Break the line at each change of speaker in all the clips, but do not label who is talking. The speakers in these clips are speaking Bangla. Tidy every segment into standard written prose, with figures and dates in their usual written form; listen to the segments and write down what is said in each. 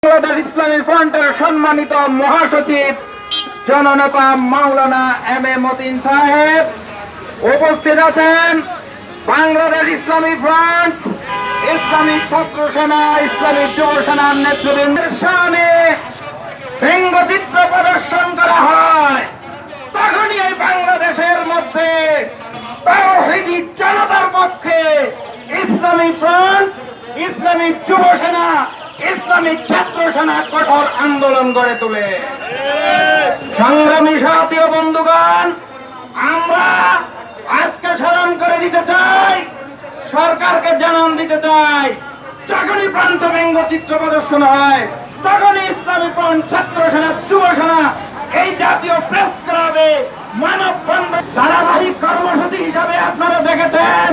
বাংলাদেশ ইসলামী ফ্রন্টের সম্মানিত মহাসচিব জননেতা মাওলানা এম এ মতিন সাহেব উপস্থিত আছেন। বাংলাদেশ ইসলামী ফ্রন্ট, ইসলামী ছাত্র সেনা, ইসলামী যুব সেনার নেতৃবৃন্দের সামনে ব্যঙ্গচিত্র প্রদর্শন করা হয়, তখনই এই বাংলাদেশের মধ্যে তাওহীদি জনতার পক্ষে ইসলামী ফ্রন্ট, ইসলামী যুব সেনা, ইসলামিক ছাত্র সেনা কঠোর আন্দোলন গড়ে তোলে। সংগ্রামী সাথী ও বন্ধুগণ, আমরা আজকে স্মরণ করে দিতে চাই, সরকারকে জানান দিতে চাই, যখনই প্রান্ত ব্যঙ্গচিত্র প্রদর্শন হয় তখনই ইসলামী ফ্রন্ট, ছাত্র সেনা, যুব সেনা এই জাতীয় প্রেস ক্লাবে মানববন্ধন ধারাবাহিক কর্মসূচি হিসাবে আপনারা দেখেছেন।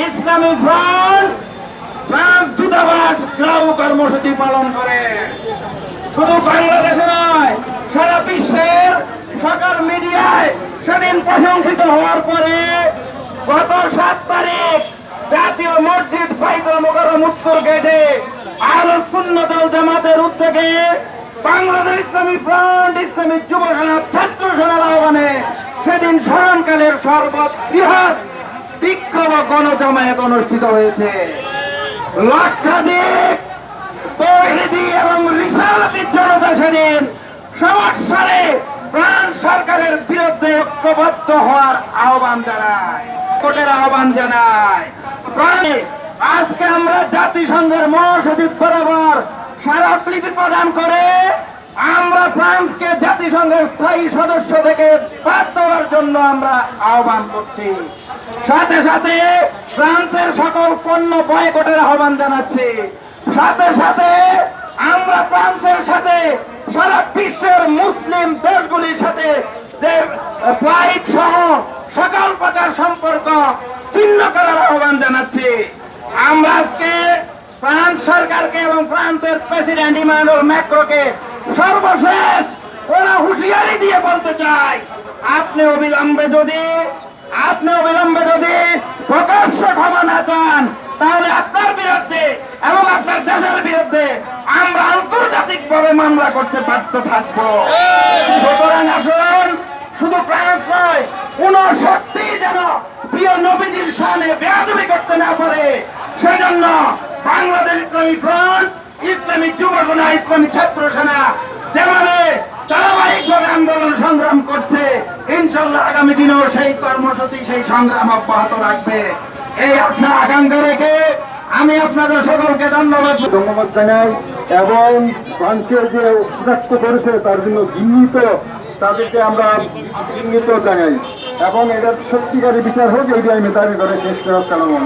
ইসলামী ফ্রন্ট ফ্রান্স দূতাবাস ঘেরাও কর্মসূচি পালন করে। শুধু বাংলাদেশে নয়, সারা বিশ্বের সকল মিডিয়ায় সেদিন প্রশংসিত হওয়ার পরে গত 7 তারিখ জাতীয় মসজিদ বাইতুল মুকাররম উত্তর গেটে আহলে সুন্নাত ওয়াল জামাতের উদ্যোগে বাংলাদেশ ইসলামী ফ্রন্ট, ইসলামী যুব সেনা, ছাত্র সেনার আহ্বানে সেদিন স্মরণকালের সর্ববৃহৎ বিক্ষোভ গণজামায়াত অনুষ্ঠিত হয়েছে। লক্ষাধিক তাওহীদি এবং রিসালাতি জনতা সেদিন সমস্যারে ফ্রান্স সরকারের বিরুদ্ধে ঐক্যবদ্ধ হওয়ার আহ্বান জানায়, কোটের আহ্বান জানায়। আজকে আমরা জাতিসংঘের মহাসচিব বরাবর স্মারকলিপি প্রদান করে আমরা ফ্রান্সকে জাতিসংঘের স্থায়ী সদস্য থেকে বাদ দেওয়ার জন্য আমরা আহ্বান করছি। সাথে সাথে ফ্রান্সের সকল পণ্য বয়কটের আহ্বান জানাচ্ছি। সাথে সাথে আমরা ফ্রান্সের সাথে সারা বিশ্বের মুসলিম দেশগুলির সাথে ফ্লাইট সহ সকল প্রকার সম্পর্ক ছিন্ন করার আহ্বান জানাচ্ছি। আমরা আজকে ফ্রান্স সরকারকে এবং ফ্রান্সের প্রেসিডেন্ট ইমানুয়েল ম্যাক্রোকে সর্বশেষ ওরা হুঁশিয়ারি দিয়ে বলতে চাই, আপনি অবিলম্বে যদি প্রকাশ্য ক্ষমা না চান তাহলে আপনার বিরুদ্ধে এবং আপনার দেশের বিরুদ্ধে আমরা আন্তর্জাতিক ভাবে মামলা করতে বাধ্য থাকবো। সুতরাং আসুন, শুধু ফ্রান্স নয়, কোন শক্তি যেন প্রিয় নবীজির শানে বেয়াদবি করতে না পারে, সেজন্য বাংলাদেশ ইসলামী ফ্রন্ট, ইসলামী যুব সেনা, ইসলামী ছাত্র সেনা যেভাবে ধারাবাহিকভাবে আন্দোলন সংগ্রাম করছে, ইনশাল্লাহ আগামী দিনেও সেই কর্মসূচি, সেই সংগ্রাম অব্যাহত রাখবে। এই আপনার আকাঙ্ক্ষা রেখে আমি আপনাদের সকলকে ধন্যবাদ
জানাই এবং ফ্রান্সের যে অভিযুক্ত করেছে তার জন্য তাদেরকে আমরা ঘৃণিত জানাই এবং এটার সত্যিকারী বিচার হোক, এই আমি দাবি করে শেষ করার চালানো।